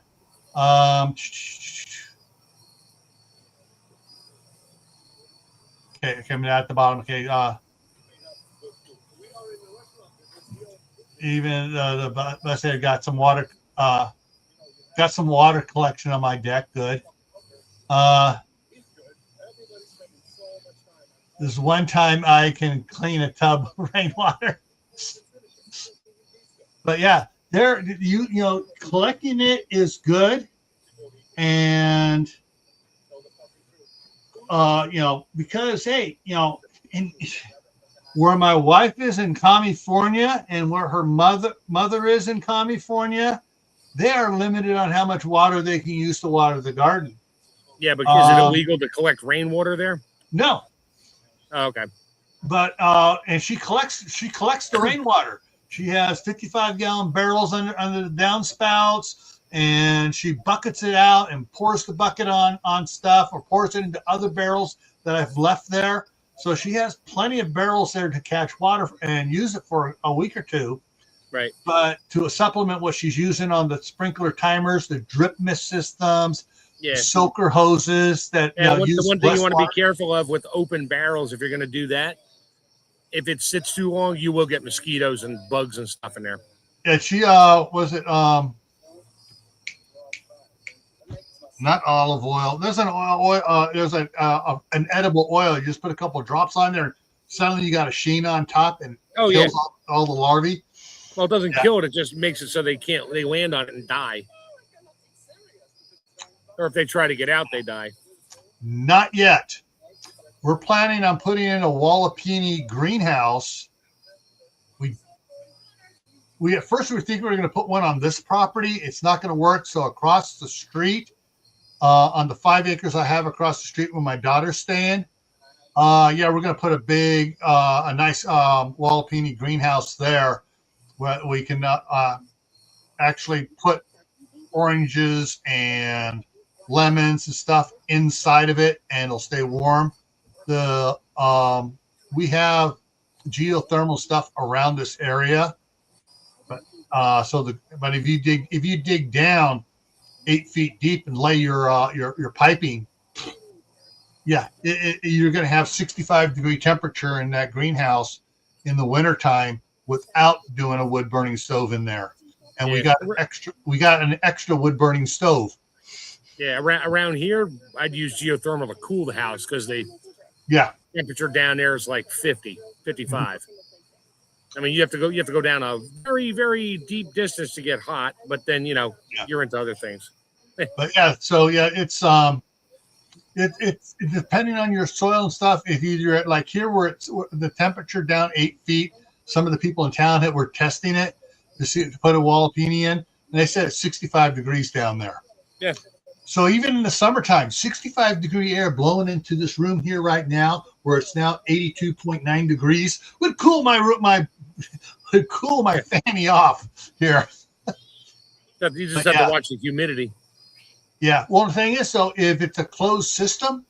Okay, coming out at the bottom. Okay. Even I said, got some water collection on my deck. Good. There's one time I can clean a tub of rainwater. But yeah, collecting it is good, and because where my wife is in California and where her mother is in California, they are limited on how much water they can use to water the garden. Yeah, but is it illegal to collect rainwater there? No. Oh, okay. But and she collects the rainwater. She has 55-gallon barrels under the downspouts, and she buckets it out and pours the bucket on stuff or pours it into other barrels that I've left there. So she has plenty of barrels there to catch water and use it for a week or two. Right. But to supplement what she's using on the sprinkler timers, the drip mist systems, soaker hoses that the one thing you want to be careful of with open barrels, if you're going to do that, if it sits too long, you will get mosquitoes and bugs and stuff in there. Yeah, she not olive oil. There's an oil. There's an edible oil. You just put a couple of drops on there. Suddenly you got a sheen on top and kills all the larvae. Well, it doesn't kill it. It just makes it so they land on it and die. Or if they try to get out, they die. Not yet. We're planning on putting in a Wallapini greenhouse. We at first we were thinking we were going to put one on this property. It's not going to work. So across the street, on the 5 acres I have across the street where my daughter's staying, we're going to put a nice Wallapini greenhouse there where we can actually put oranges and lemons and stuff inside of it, and it'll stay warm. We have geothermal stuff around this area, but if you dig down 8 feet deep and lay your piping, you're going to have 65-degree temperature in that greenhouse in the wintertime without doing a wood burning stove in there. And we got an extra wood burning stove. Yeah, around here, I'd use geothermal to cool the house because temperature down there is like 50, 55. Mm-hmm. I mean, you have to go down a very, very deep distance to get hot, but then you're into other things. But it's depending on your soil and stuff. If you're at like here where it's the temperature down 8 feet, some of the people in town were testing it to put a Wallapini in, and they said it's 65 degrees down there. Yeah. So even in the summertime, 65-degree air blowing into this room here right now, where it's now 82.9 degrees, would cool my fanny off here. You just have to watch the humidity. Yeah. Well, the thing is, if it's a closed system,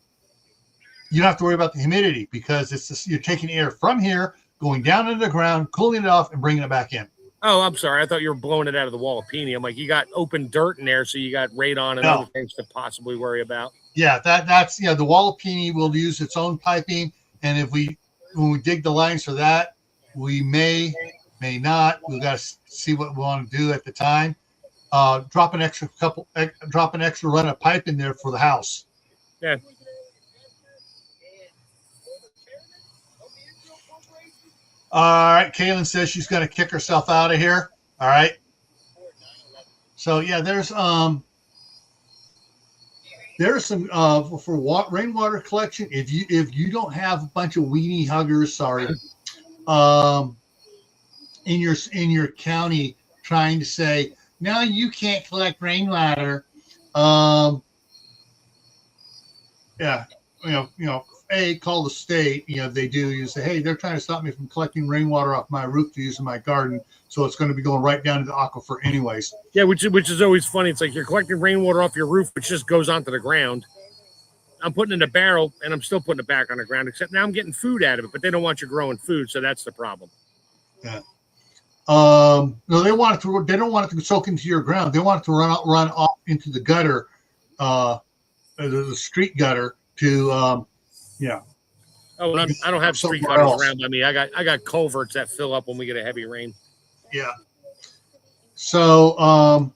you don't have to worry about the humidity because it's just, you're taking air from here, going down into the ground, cooling it off, and bringing it back in. Oh, I'm sorry. I thought you were blowing it out of the Wallapini. I'm like, you got open dirt in there, so you got radon and other things to possibly worry about. Yeah, that's the Wallapini will use its own piping, and when we dig the lines for that, we may not. We've got to see what we want to do at the time. Drop an extra run of pipe in there for the house. Yeah. All right. Kaylin says she's going to kick herself out of here. All right. So yeah, there's some for rainwater collection. If you don't have a bunch of weenie huggers, sorry, in your county trying to say, no, you can't collect rainwater. Yeah, call the state. They do. You say, hey, they're trying to stop me from collecting rainwater off my roof to use in my garden, so it's going to be going right down to the aquifer anyways. Yeah, which is always funny. It's like you're collecting rainwater off your roof, which just goes onto the ground. I'm putting it in a barrel, and I'm still putting it back on the ground. Except now I'm getting food out of it, but they don't want you growing food, so that's the problem. Yeah. No, they don't want it to soak into your ground. They want it to run off into the gutter, the street gutter to, yeah. Oh, I don't have street gutters around by me. I got culverts that fill up when we get a heavy rain. Yeah. So,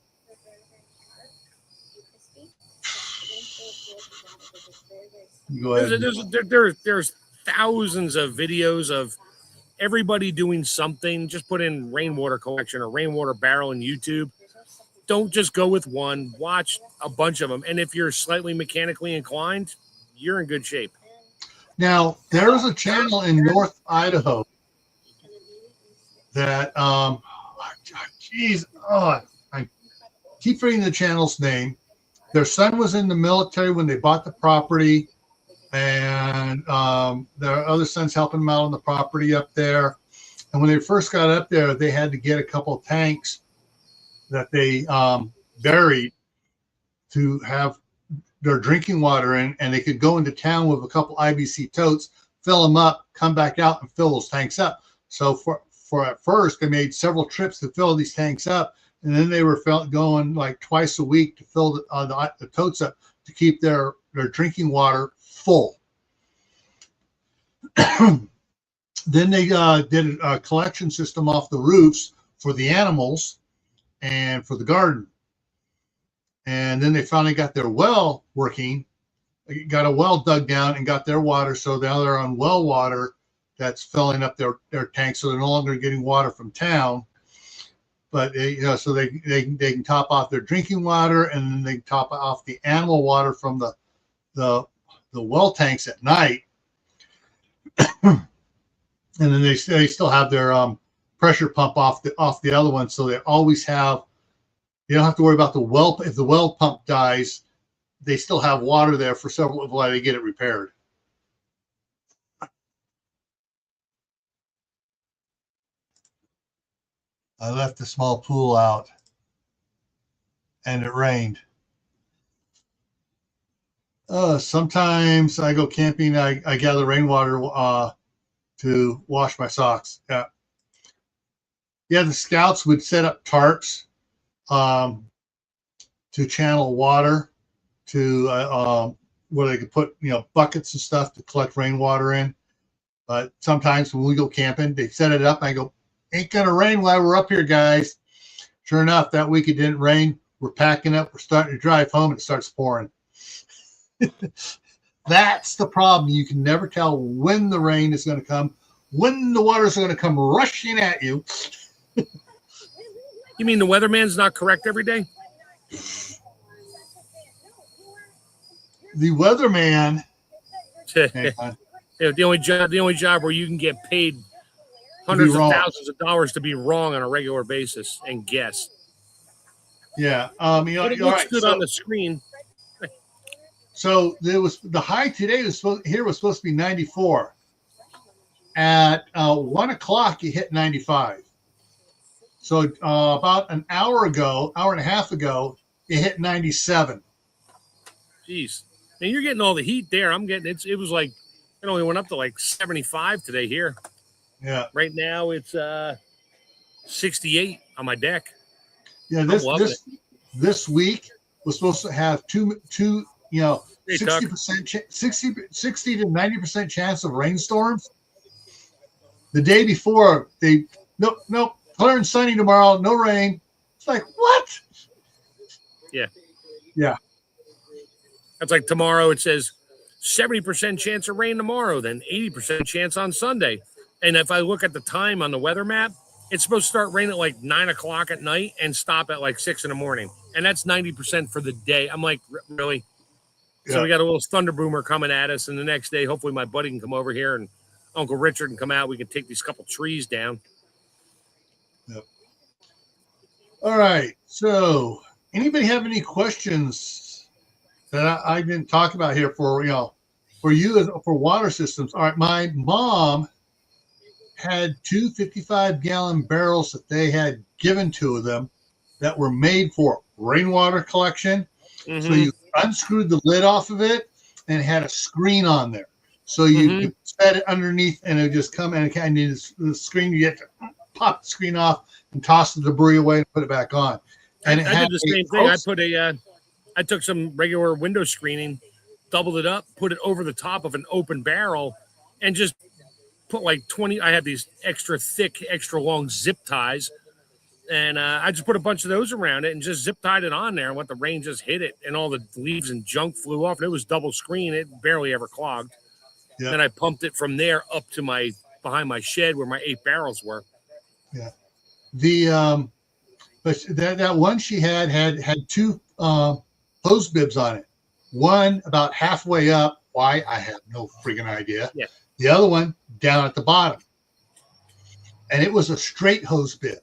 go ahead. There's thousands of videos of everybody doing something. Just put in rainwater collection or rainwater barrel in YouTube. Don't just go with one. Watch a bunch of them. And if you're slightly mechanically inclined, you're in good shape. Now, there's a channel in North Idaho that, I keep reading the channel's name. Their son was in the military when they bought the property, and their other son's helping them out on the property up there. And when they first got up there, they had to get a couple of tanks that they buried to have their drinking water in, and they could go into town with a couple IBC totes, fill them up, come back out and fill those tanks up. So for at first, they made several trips to fill these tanks up, and then they were going like twice a week to fill the totes up to keep their drinking water full. Then they did a collection system off the roofs for the animals and for the garden. And then they finally got their well working, got a well dug down and got their water. So now they're on well water that's filling up their tanks. So they're no longer getting water from town, but so they can top off their drinking water, and then they can top off the animal water from the well tanks at night. And then they still have their pressure pump off the other one. So they always have, you don't have to worry about the well. If the well pump dies, they still have water there for several while they get it repaired. I left a small pool out, and it rained. Sometimes I go camping. I gather rainwater to wash my socks. Yeah. The scouts would set up tarps to channel water to where they could put buckets and stuff to collect rainwater in. But sometimes when we go camping, they set it up. And I go, ain't gonna rain while we're up here, guys. Sure enough, that week it didn't rain. We're packing up. We're starting to drive home, and it starts pouring. That's the problem. You can never tell when the rain is going to come, when the water is going to come rushing at you. You mean the weatherman's not correct every day? The weatherman. The only job where you can get paid hundreds of thousands of dollars to be wrong on a regular basis and guess. Yeah. It looks good on the screen. So there was the high today was supposed to be 94. At 1 o'clock, it hit 95. So about an hour and a half ago, it hit 97. Jeez, and you're getting all the heat there. I'm getting it was like It only went up to like 75 today here. Yeah. Right now it's 68 on my deck. Yeah. This week was supposed to have two 60% 60 to 90% chance of rainstorms. The day before nope, clear and sunny tomorrow, no rain. It's like, what? Yeah. Yeah. That's like tomorrow it says 70% chance of rain tomorrow, then 80% chance on Sunday. And if I look at the time on the weather map, it's supposed to start raining at like 9 o'clock at night and stop at like 6 in the morning. And that's 90% for the day. I'm like, really? Yeah. So we got a little thunder boomer coming at us. And the next day, hopefully my buddy can come over here and Uncle Richard can come out. We can take these couple trees down. Yep. All right. So anybody have any questions that I didn't talk about here for you for water systems? All right. My mom had two 55-gallon barrels that they had given to them that were made for rainwater collection. Mm-hmm. So you unscrewed the lid off of it and it had a screen on there. So you set it underneath and it would just come and kind of the screen, you get to pop the screen off and toss the debris away and put it back on. And I did the same thing. I took some regular window screening, doubled it up, put it over the top of an open barrel and just put like 20. I had these extra thick, extra long zip ties. And I just put a bunch of those around it and just zip tied it on there and let the rain just hit it. And all the leaves and junk flew off. And it was double screen. It barely ever clogged. Yeah. Then I pumped it from there up to behind my shed where my 8 barrels were. Yeah. But that one she had 2 hose bibs on it. One about halfway up. Why? I have no freaking idea. Yeah. The other one down at the bottom. And it was a straight hose bib.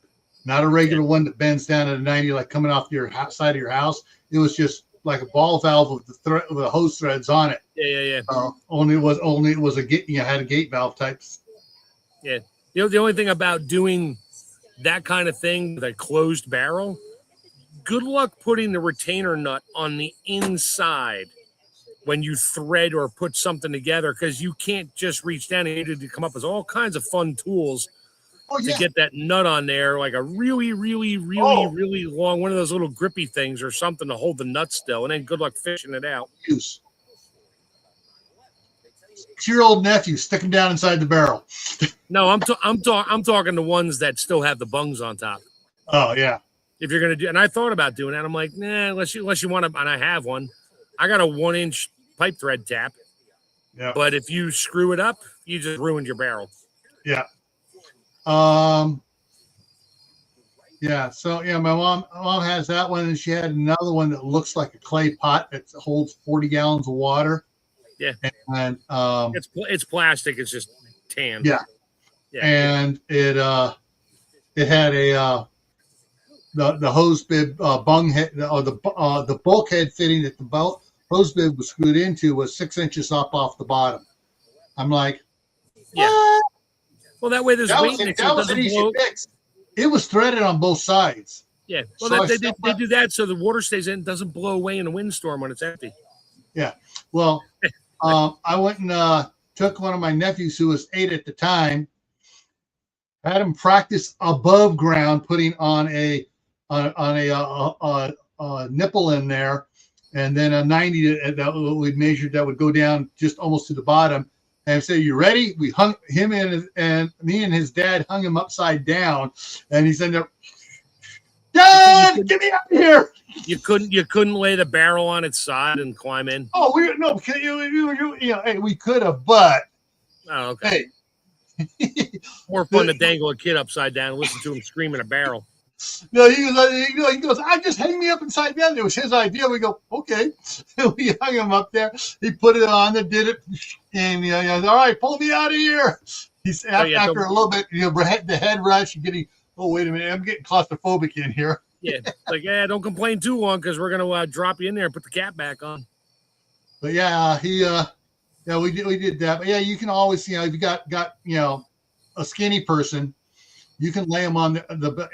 Not a regular one that bends down at a 90, like coming off your side of your house. It was just like a ball valve with the hose threads on it. Yeah. Only it was a gate. Had a gate valve type. Yeah. The only thing about doing that kind of thing with a closed barrel, good luck putting the retainer nut on the inside when you thread or put something together, because you can't just reach down and you need to come up with all kinds of fun tools. To get that nut on there, like a really, really, really, really long, one of those little grippy things or something to hold the nut still, and then good luck fishing it out. It's your old nephew sticking down inside the barrel. No, I'm talking the ones that still have the bungs on top. Oh yeah. If you're gonna do, and I thought about doing that, I'm like, nah, unless you want to, and I have one. I got a 1-inch pipe thread tap. Yeah. But if you screw it up, you just ruined your barrel. Yeah. So my mom has that one, and she had another one that looks like a clay pot that holds 40 gallons of water. Yeah. And it's plastic, it's just tan. Yeah. And it had a the hose bib bung head, or the bulkhead fitting that the hose bib was screwed into was 6 inches up off the bottom. I'm like, what? Well, that way there's weight in it. That was an easy fix. It was threaded on both sides. Yeah. Well, so they do that so the water stays in, doesn't blow away in a windstorm when it's empty. Yeah. Well, I went and took one of my nephews who was 8 at the time, had him practice above ground, putting on a nipple in there, and then a 90 that we measured that would go down just almost to the bottom. And I said, "You ready?" We hung him and me and his dad hung him upside down, and he's in there. Dad, get me out of here! You couldn't lay the barrel on its side and climb in. Oh, we could have, but okay. Hey, more fun to dangle a kid upside down and listen to him scream in a barrel. No, he goes, "I just hang me up inside down." It was his idea. We go, okay. We hung him up there. He put it on there, did it, and all right, pull me out of here. He's after a little bit, the head rush, getting. Oh, wait a minute, I'm getting claustrophobic in here. Yeah, like don't complain too long because we're gonna drop you in there and put the cap back on. But we did that. But you can always, if you got a skinny person. You can lay them on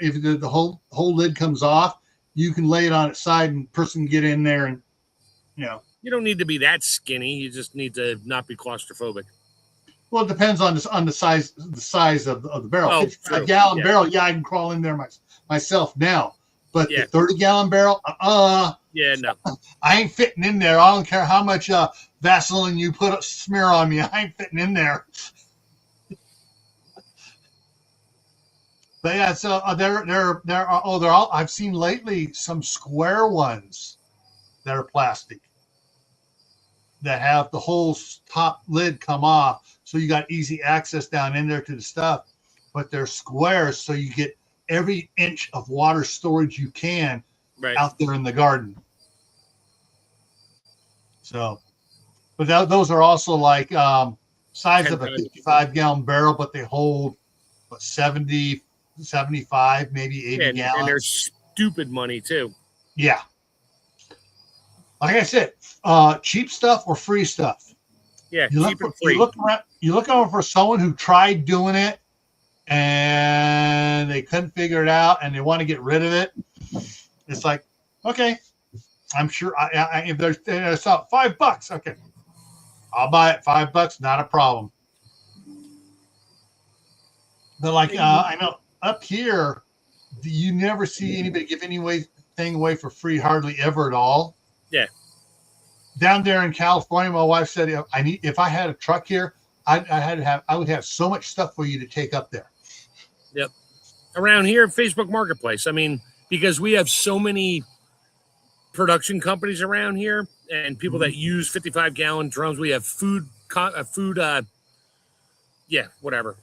if the whole lid comes off, you can lay it on its side and person can get in there and, You don't need to be that skinny. You just need to not be claustrophobic. Well, it depends on the size of the barrel. Oh, 55-gallon barrel, yeah, I can crawl in there myself now. But the Yeah. 30-gallon barrel, Yeah, no. I ain't fitting in there. I don't care how much Vaseline you smear on me. I ain't fitting in there. But yeah, so there are all I've seen lately some square ones that are plastic that have the whole top lid come off, so you got easy access down in there to the stuff. But they're squares, so you get every inch of water storage you can out there in the garden. So, but those are also like size of a 55-gallon barrel, but they hold 70, 75, maybe 80 gallons. And they're stupid money too. Yeah. Like I said, cheap stuff or free stuff. Yeah, cheap and free. You look over for someone who tried doing it and they couldn't figure it out and they want to get rid of it. It's like, okay, I'm sure if there's $5, okay, I'll buy it. $5, not a problem. But like I know up here, you never see anybody give anything away for free, hardly ever at all. Yeah. Down there in California, my wife said, if I had a truck here, I would have so much stuff for you to take up there. Yep. Around here, Facebook Marketplace. I mean, because we have so many production companies around here and people that use 55-gallon drums. We have whatever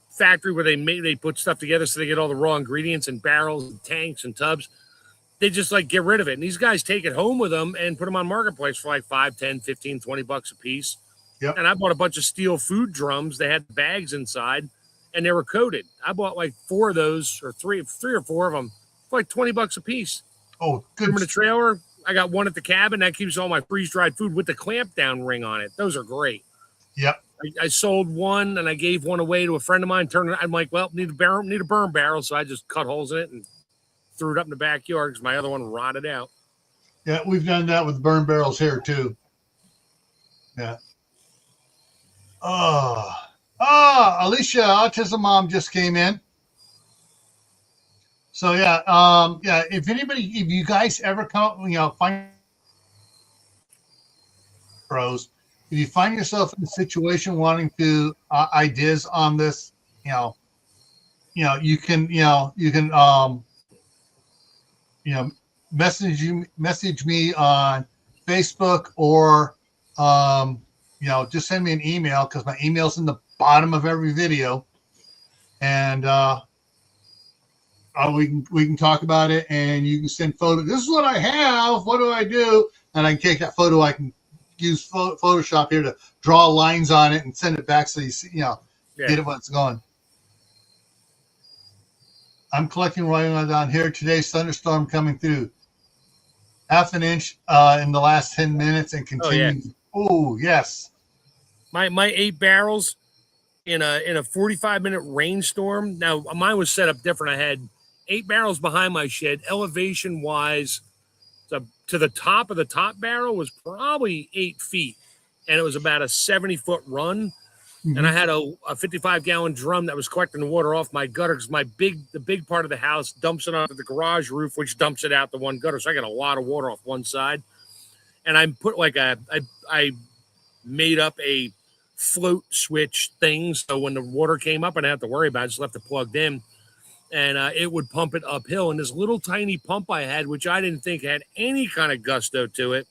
factory where they put stuff together so they get all the raw ingredients and barrels and tanks and tubs. They just like get rid of it. And these guys take it home with them and put them on Marketplace for like $5, $10, $15, $20 a piece. Yep. And I bought a bunch of steel food drums. They had bags inside and they were coated. I bought like 4 of those or three or four of them for like $20 a piece. Oh, good. In the trailer, I got one at the cabin that keeps all my freeze-dried food with the clamp down ring on it. Those are great. Yep. I sold one and I gave one away to a friend of mine. I'm like, well, need a burn barrel. So I just cut holes in it and threw it up in the backyard because my other one rotted out. Yeah, we've done that with burn barrels here too. Yeah. Alicia, Autism Mom just came in. So yeah, if you guys ever find pros, if you find yourself in a situation wanting to ideas on this, you can message me on Facebook or just send me an email because my email's in the bottom of every video, and we can talk about it, and you can send photos. This is what I have. What do I do? And I can take that photo. I can use Photoshop here to draw lines on it and send it back so you see, get it when it's going. I'm collecting right down here. Today's thunderstorm coming through. Half an inch in the last 10 minutes and continuing. Oh, yes. My 8 barrels in a 45-minute rainstorm. Now, mine was set up different. I had 8 barrels behind my shed. Elevation wise, to the top of the top barrel was probably 8 feet, and it was about a 70-foot run. Mm-hmm. And I had a 55-gallon drum that was collecting the water off my gutter because the big part of the house dumps it onto the garage roof, which dumps it out the one gutter. So I got a lot of water off one side. And I put I made up a float switch thing, so when the water came up, I didn't have to worry about it. I just left it plugged in, and it would pump it uphill. And this little tiny pump I had, which I didn't think had any kind of gusto to it,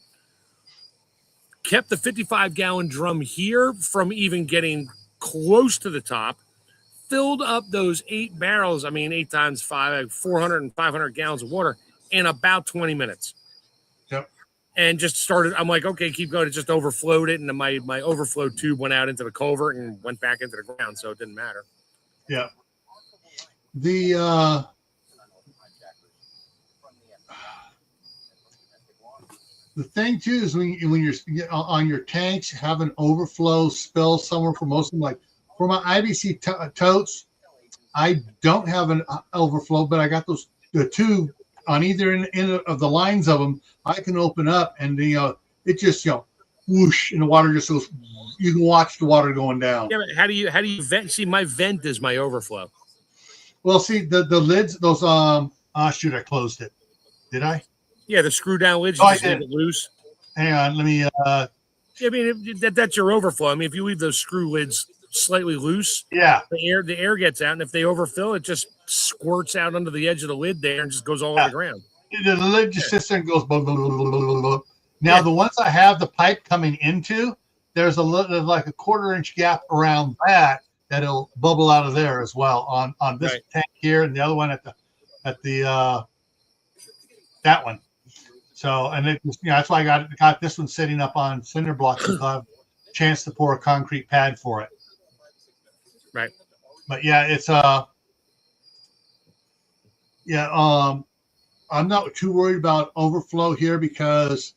kept the 55-gallon drum here from even getting close to the top, filled up those 8 barrels, 8 times 5, 400 and 500 gallons of water in about 20 minutes. Yep. And just started, I'm like, okay, keep going. It just overflowed it, and then my overflow tube went out into the culvert and went back into the ground, so it didn't matter. Yeah. The thing too is when you're on your tanks, have an overflow spill somewhere for most of them. Like for my IBC totes, I don't have an overflow, but I got the two on either end of the lines of them. I can open up, and it just whoosh, and the water just goes. You can watch the water going down. Yeah, but how do you vent? See, my vent is my overflow. Well, see the lids, those shoot, I closed it. Did I? Yeah, the screw down lids, Oh, you I just leave did. it loose. Hang on, let me. Yeah, I mean that's your overflow. I mean, if you leave those screw lids slightly loose, Yeah. the air gets out, and if they overfill, it just squirts out under the edge of the lid there and just goes all over the ground. The lid just sits there and goes. Blah, blah, blah, blah, blah, blah. Now the ones I have the pipe coming into, there's like a 1/4-inch gap around that'll bubble out of there as well on this tank here, and the other one at the that one. So, and it just, that's why I got this one sitting up on cinder blocks until I have a chance to pour a concrete pad for it. Right. But yeah, it's I'm not too worried about overflow here because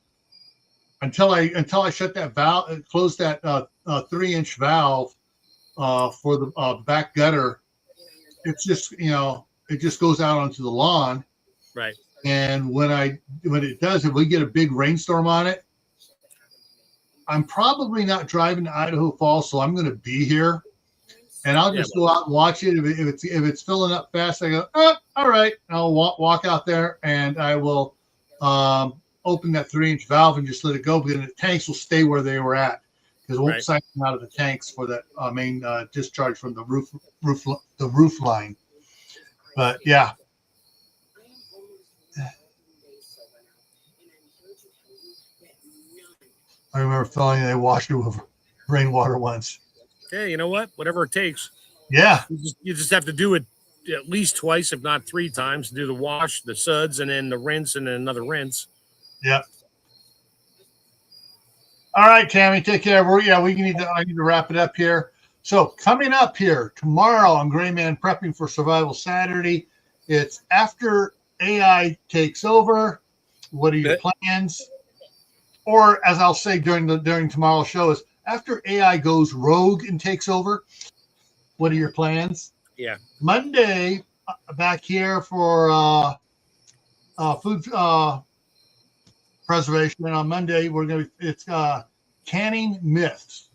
until I shut that valve and close that 3-inch valve for the back gutter, it's just it just goes out onto the lawn. Right. And when it does, if we get a big rainstorm on it, I'm probably not driving to Idaho Falls, so I'm going to be here, and I'll just go out and watch it. If it's filling up fast, I go, oh, all right. And I'll walk out there, and I will open that 3-inch valve and just let it go. But then the tanks will stay where they were at because it won't siphon out of the tanks for that main discharge from the roof line. But yeah. I remember filling a washer with rainwater once. Hey, you know what? Whatever it takes. Yeah. You just have to do it at least twice, if not 3 times. Do the wash, the suds, and then the rinse, and then another rinse. Yep. All right, Tammy, take care. I need to wrap it up here. So coming up here tomorrow on Gray Man Prepping for Survival Saturday, it's after AI takes over. What are your plans? Or as I'll say during tomorrow's show is after AI goes rogue and takes over, what are your plans? Yeah. Monday, back here for food preservation. And on Monday, it's canning myths.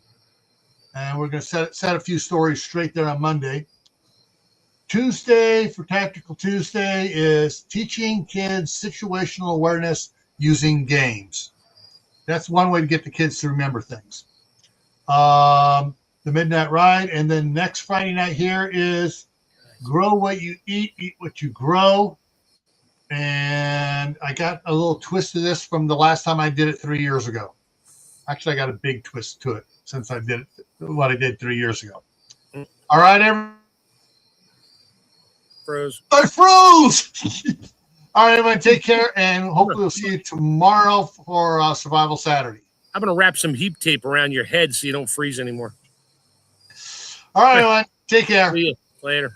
And we're going to set a few stories straight there on Monday. Tuesday, for Tactical Tuesday, is teaching kids situational awareness using games. That's one way to get the kids to remember things. The Midnight Ride. And then next Friday night here is grow what you eat what you grow. And I got a little twist to this from the last time I did it 3 years ago. Actually, I got a big twist to it since I did what I did 3 years ago. All right, everyone. Froze. I froze! All right, everyone, take care, and hopefully we'll see you tomorrow for Survival Saturday. I'm going to wrap some heat tape around your head so you don't freeze anymore. All right, everyone, take care. See you later.